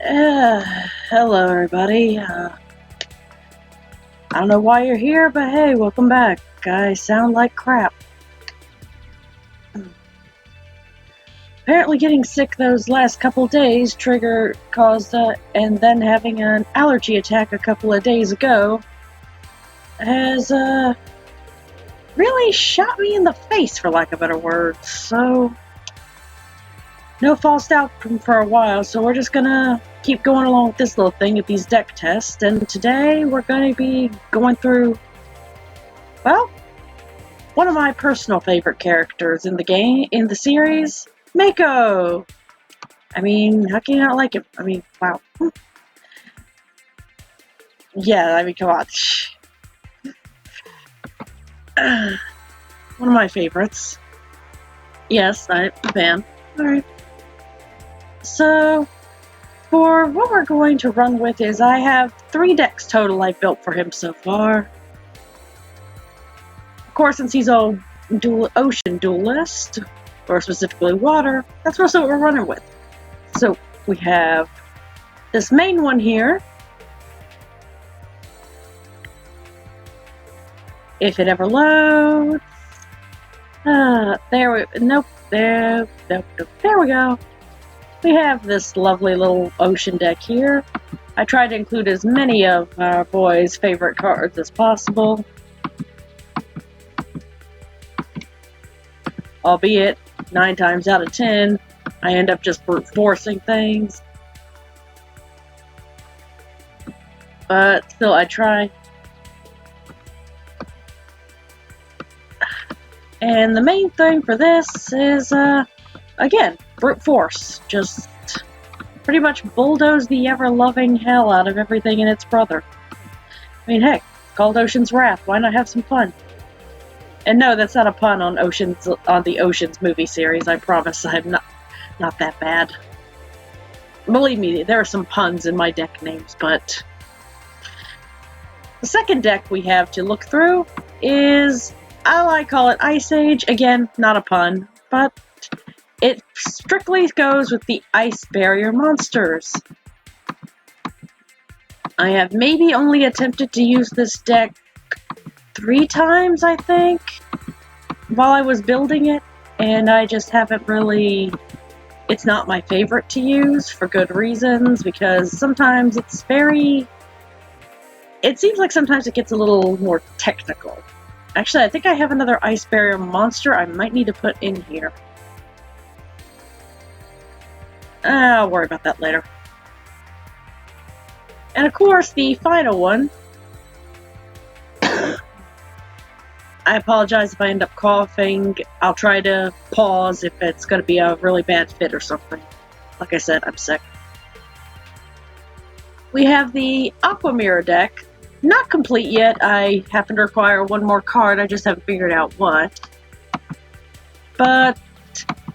Uh, Hello, everybody. I don't know why you're here, but hey, welcome back. I sound like crap. Apparently, getting sick those last couple days caused, and then having an allergy attack a couple of days ago has, really shot me in the face, for lack of better words. So, no false doubt for a while, so we're just gonna keep going along with this little thing at these deck tests, and today we're gonna be going through, well, one of my personal favorite characters in the series, Mako! I mean, how can you not like him? I mean, wow. Yeah, I mean, come on. One of my favorites. Yes, I'm a fan. Alright. So, for what we're going to run with is I have 3 decks total I've built for him so far. Of course, since he's all ocean duelist, or specifically water, that's mostly what we're running with. So, we have this main one here. If it ever loads. There we go. We have this lovely little ocean deck here. I tried to include as many of our boys' favorite cards as possible. Albeit, 9 times out of 10, I end up just brute forcing things. But still, I try. And the main thing for this is, again, brute force. Just pretty much bulldoze the ever-loving hell out of everything and its brother. I mean, heck, it's called Ocean's Wrath. Why not have some fun? And no, that's not a pun on the Oceans movie series. I promise I'm not that bad. Believe me, there are some puns in my deck names, but the second deck we have to look through is, I call it Ice Age. Again, not a pun, but it strictly goes with the ice barrier monsters. I have maybe only attempted to use this deck 3 times, I think, while I was building it, and I just haven't really... It's not my favorite to use, for good reasons, because sometimes it's very... It seems like sometimes it gets a little more technical. Actually, I think I have another ice barrier monster I might need to put in here. I'll worry about that later. And of course, the final one. I apologize if I end up coughing. I'll try to pause if it's going to be a really bad fit or something. Like I said, I'm sick. We have the Aqua Mirror deck. Not complete yet. I happen to require one more card. I just haven't figured out what. But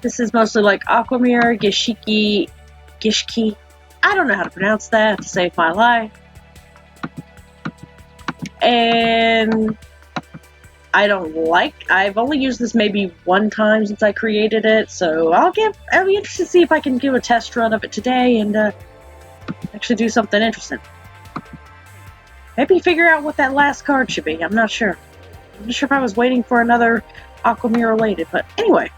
this is mostly like Aqua Mirror, Gishki. I don't know how to pronounce that, to save my life. And I've only used this maybe 1 time since I created it, so I'll be interested to see if I can do a test run of it today and actually do something interesting. Maybe figure out what that last card should be. I'm not sure. I'm not sure if I was waiting for another Aquamirror related, but anyway.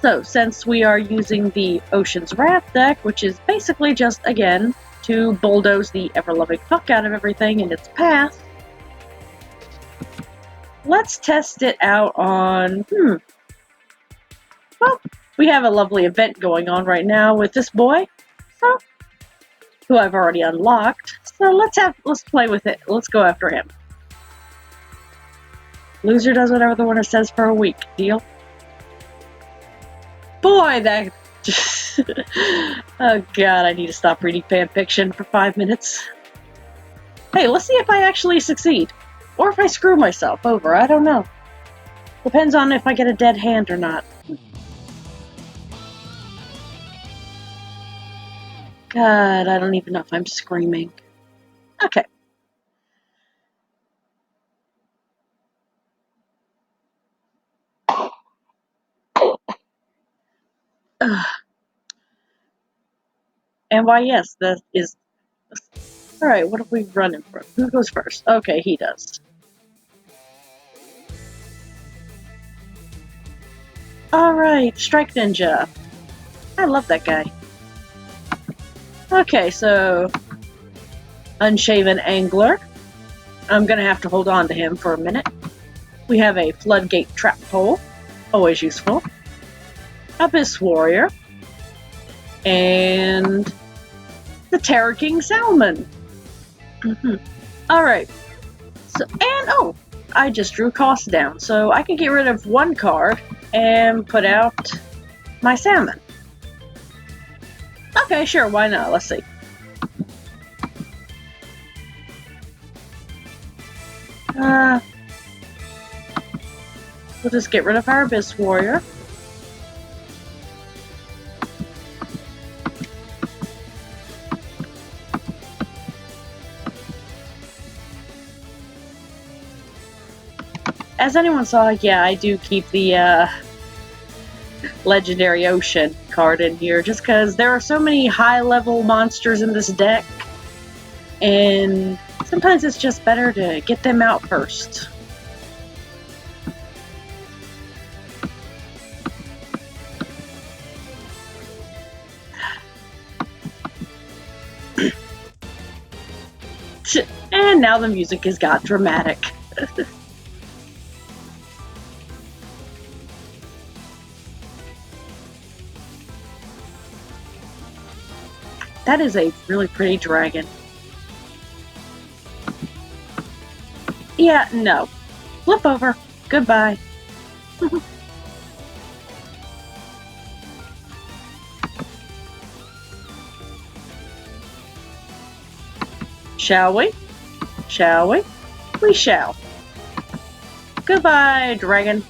So, since we are using the Ocean's Wrath deck, which is basically just, again, to bulldoze the ever-loving fuck out of everything in its path, let's test it out on, well, we have a lovely event going on right now with this boy, so, who I've already unlocked, so let's play with it. Let's go after him. Loser does whatever the winner says for a week. Deal? Boy, that... Oh god, I need to stop reading fanfiction for 5 minutes. Hey, let's see if I actually succeed. Or if I screw myself over, I don't know. Depends on if I get a dead hand or not. God, I don't even know if I'm screaming. Okay. Ugh. And why, yes, that is... Alright, what are we running from? Who goes first? Okay, he does. Alright, Strike Ninja. I love that guy. Okay, so... Unshaven Angler. I'm gonna have to hold on to him for a minute. We have a Floodgate Trap Pole. Always useful. Abyss Warrior. And... the Terror King Salmon. Alright. So, and, oh! I just drew costs down, so I can get rid of one card and put out my salmon. Okay, sure, why not? Let's see. We'll just get rid of our Abyss Warrior. As anyone saw, yeah, I do keep the Legendary Ocean card in here, just because there are so many high-level monsters in this deck, and sometimes it's just better to get them out first. And now the music has got dramatic. That is a really pretty dragon. Yeah, no. Flip over. Goodbye. Shall we? Shall we? We shall. Goodbye, dragon.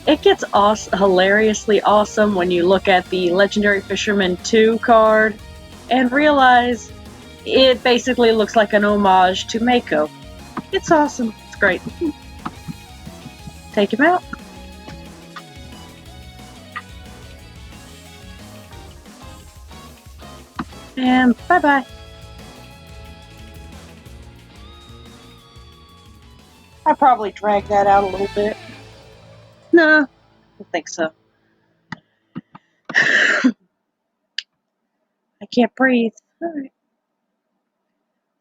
It gets hilariously awesome when you look at the Legendary Fisherman 2 card and realize it basically looks like an homage to Mako. It's awesome. It's great. Take him out. And bye-bye. I probably dragged that out a little bit. No, I don't think so. I can't breathe. Alright.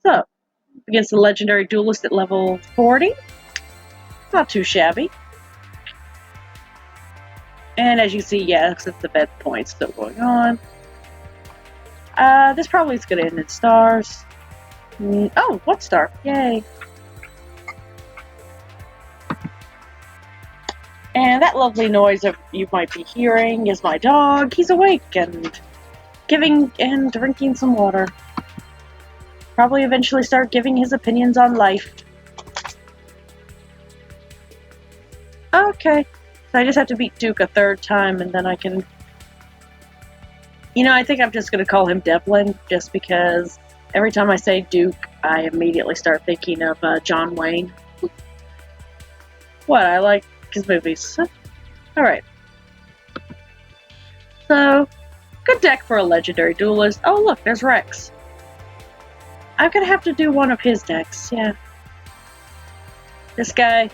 So, against the Legendary Duelist at level 40. Not too shabby. And as you see, yeah, since the bed point's still going on. This probably is going to end in stars. Oh, 1 star. Yay. And that lovely noise that you might be hearing is my dog. He's awake and giving and drinking some water. Probably eventually start giving his opinions on life. Okay. So I just have to beat Duke a 3rd time and then I can... You know, I think I'm just going to call him Devlin just because every time I say Duke, I immediately start thinking of John Wayne. What? I like his movies. Alright. So, good deck for a Legendary Duelist. Oh look, there's Rex. I'm gonna have to do one of his decks, yeah. This guy,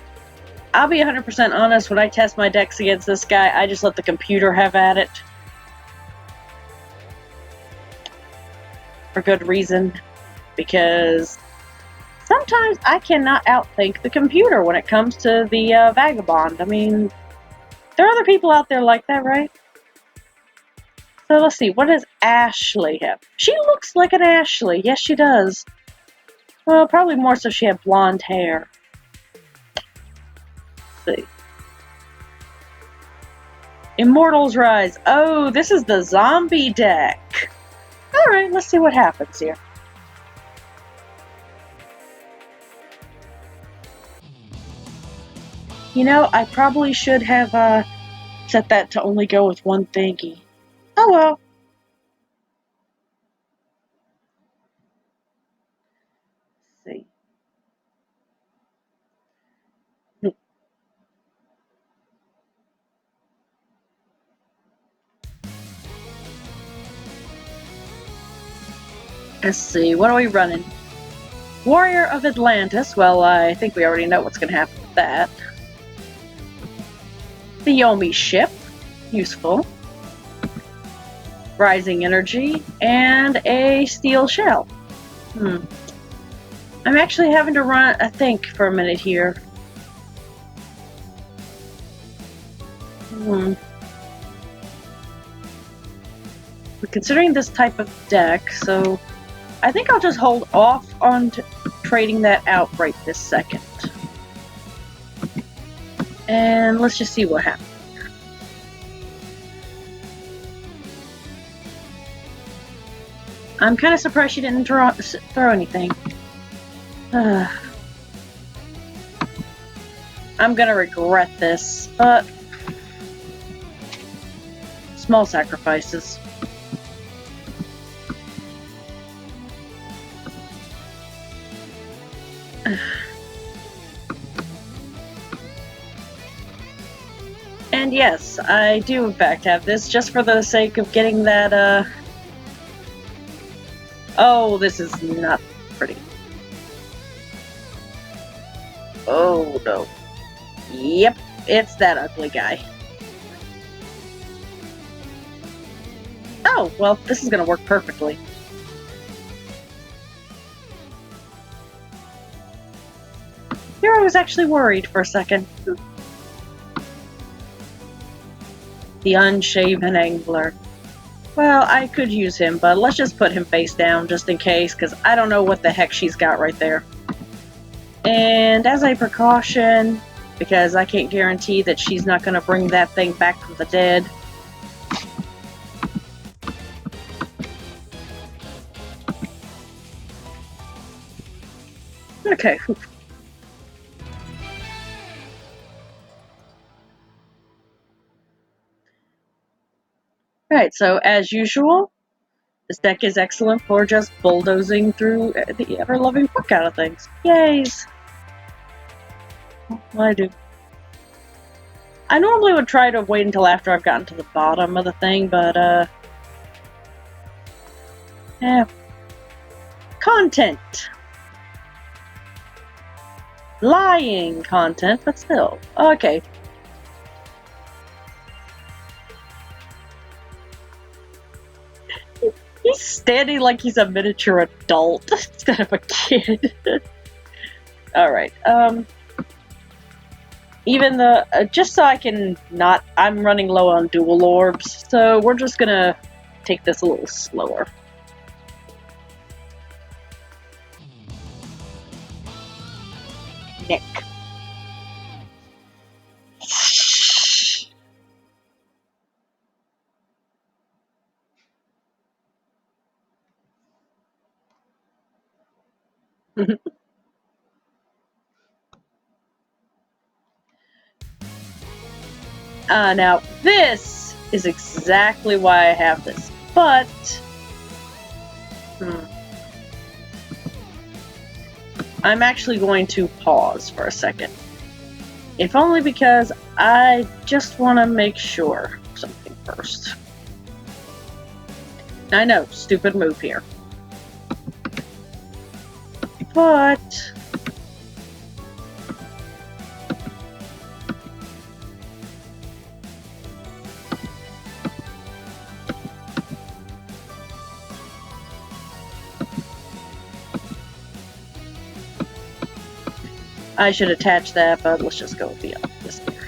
I'll be 100% honest, when I test my decks against this guy, I just let the computer have at it. For good reason. Because sometimes I cannot outthink the computer when it comes to the Vagabond. I mean, there are other people out there like that, right? So let's see, what does Ashley have? She looks like an Ashley. Yes, she does. Well, probably more so she had blonde hair. Let's see. Immortals Rise. Oh, this is the zombie deck. Alright, let's see what happens here. You know, I probably should have set that to only go with one thingy. Oh well. Let's see, what are we running? Warrior of Atlantis. Well, I think we already know what's going to happen with that. The Yomi ship. Useful. Rising energy. And a steel shell. I'm actually having to run a think for a minute here. We're considering this type of deck, so I think I'll just hold off on trading that out right this second. And let's just see what happens. I'm kind of surprised she didn't throw anything. I'm gonna regret this, but small sacrifices. And yes, I do in fact have this, just for the sake of getting that, oh, this is not pretty. Oh, no. Yep, it's that ugly guy. Oh, well, this is gonna work perfectly. Here I was actually worried for a second. The Unshaven Angler. Well, I could use him, but let's just put him face down just in case, because I don't know what the heck she's got right there. And as a precaution, because I can't guarantee that she's not going to bring that thing back from the dead. Okay. Alright, so as usual, this deck is excellent for just bulldozing through the ever-loving fuck out of things. Yays! What I do. I normally would try to wait until after I've gotten to the bottom of the thing, but, yeah. Content! Lying content, but still. Okay. He's standing like he's a miniature adult instead of a kid. Alright, even the, just so I can not, I'm running low on dual orbs, so we're just gonna take this a little slower. Nick. Now, this is exactly why I have this, but... I'm actually going to pause for a second. If only because I just want to make sure of something first. I know, stupid move here. But... I should attach that, but let's just go with the this here.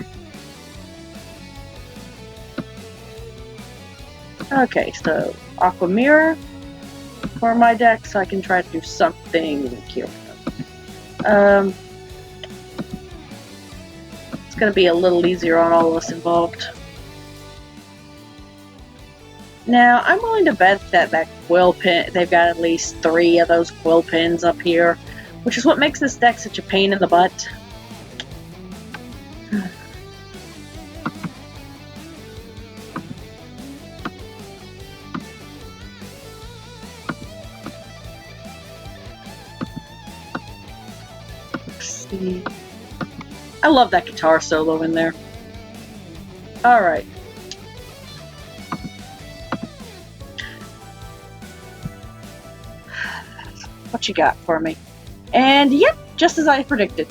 Okay, so Aqua Mirror for my deck, so I can try to do something here. It's going to be a little easier on all of us involved. Now, I'm willing to bet that that quill pin, they've got at least 3 of those quill pins up here, which is what makes this deck such a pain in the butt. Let's see. I love that guitar solo in there. Alright. What you got for me? And yep, just as I predicted.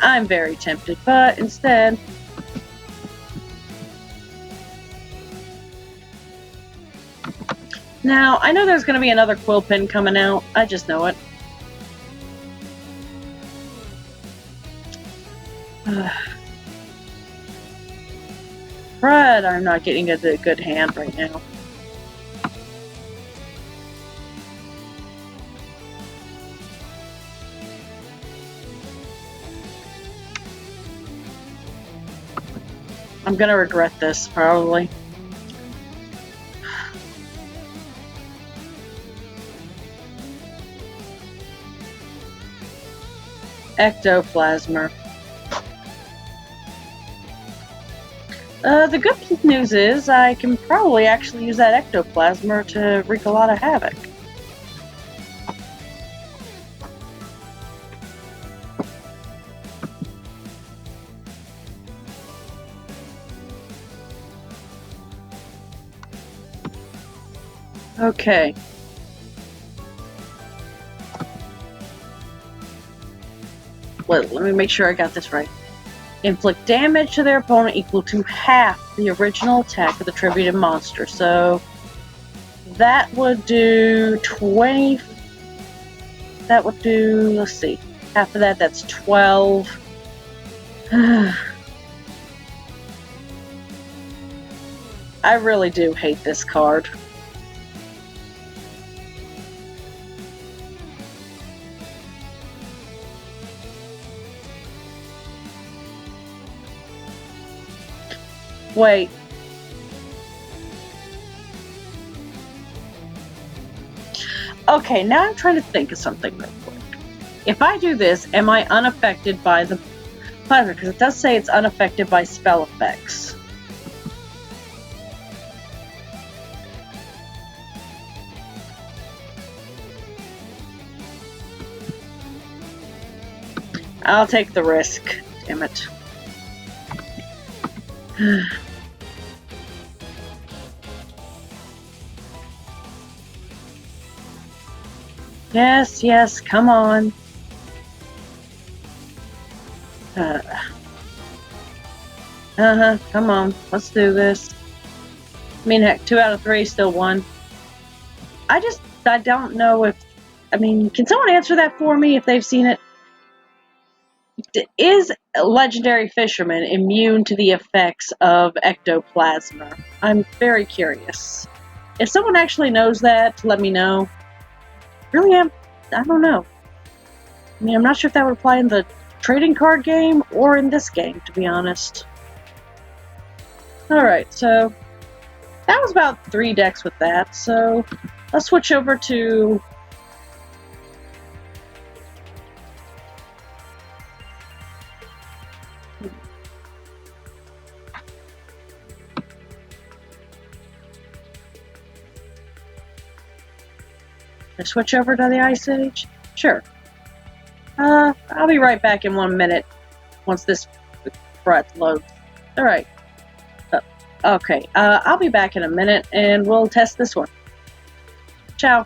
I'm very tempted, but instead... Now, I know there's going to be another quill pen coming out. I just know it. Fred, I'm not getting a good hand right now. I'm gonna regret this, probably. Ectoplasmer. The good news is I can probably actually use that ectoplasmer to wreak a lot of havoc. Okay. Let me make sure I got this right. Inflict damage to their opponent equal to half the original attack of the attributed monster. So that would do 20. That would do, let's see, half of that, that's 12. I really do hate this card. Wait. Okay, now I'm trying to think of something real quick. If I do this, am I unaffected by the plasma? Because it does say it's unaffected by spell effects. I'll take the risk. Damn it. Yes, yes, come on. Come on. Let's do this. I mean, heck, 2 out of 3 still won. I don't know if... I mean, can someone answer that for me if they've seen it? Is Legendary Fisherman immune to the effects of ectoplasma? I'm very curious. If someone actually knows that, let me know. Really am. I don't know. I mean, I'm not sure if that would apply in the trading card game or in this game, to be honest. Alright, so that was about 3 decks with that, so let's switch over to... switch over to the Ice Age? Sure. I'll be right back in 1 minute once this breath loads. Alright. Okay, I'll be back in a minute and we'll test this one. Ciao.